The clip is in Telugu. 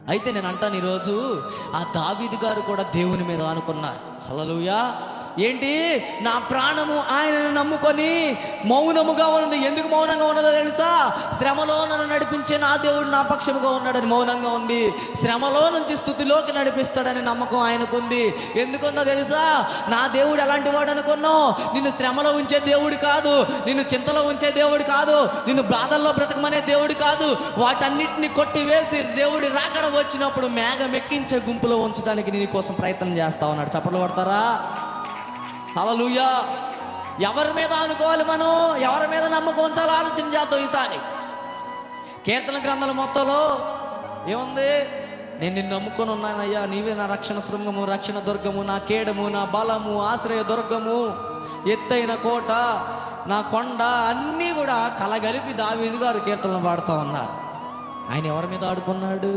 అయితే నేను అంటాను, ఈరోజు ఆ దావీదు గారు కూడా దేవుని మీద ఆనుకున్నారు. హల్లెలూయా. ఏంటి? నా ప్రాణము ఆయనను నమ్ముకొని మౌనముగా ఉన్నది. ఎందుకు మౌనంగా ఉన్నదో తెలుసా? శ్రమలో నన్ను నడిపించే నా దేవుడు నా పక్షముగా ఉన్నాడని మౌనంగా ఉంది. శ్రమలో నుంచి స్తుతిలోకి నడిపిస్తాడని నమ్మకం ఆయనకుంది. ఎందుకుందో తెలుసా? నా దేవుడు ఎలాంటి వాడు అనుకున్నావు? నిన్ను శ్రమలో ఉంచే దేవుడు కాదు, నిన్ను చింతలో ఉంచే దేవుడు కాదు, నిన్ను బాధల్లో బ్రతకమనే దేవుడు కాదు. వాటన్నిటిని కొట్టివేసి దేవుడి రాకడ వచ్చినప్పుడు మేఘం ఎక్కించే గుంపులో ఉంచడానికి నీ కోసం ప్రయత్నం చేస్తా ఉన్నాడు. చప్పట్లు కొడతారా? హల్లెలూయా. ఎవరి మీద అనుకోవాలి? మనం ఎవరి మీద నమ్మకం ఉంచాలో ఆలోచన చేద్దాం ఈసారి. కీర్తన గ్రంథాల మొత్తంలో ఏముంది? నేను నిన్ను నమ్ముకొని ఉన్నానయ్యా, నీవే నా రక్షణ శృంగము, రక్షణ దుర్గము, నా కేడము, నా బలము, ఆశ్రయ దుర్గము, ఎత్తైన కోట, నా కొండ, అన్నీ కూడా కలగలిపి దావీదు గారు కీర్తనలు పాడుతూ ఉన్నారు. ఆయన ఎవరి మీద ఆడుకున్నాడు?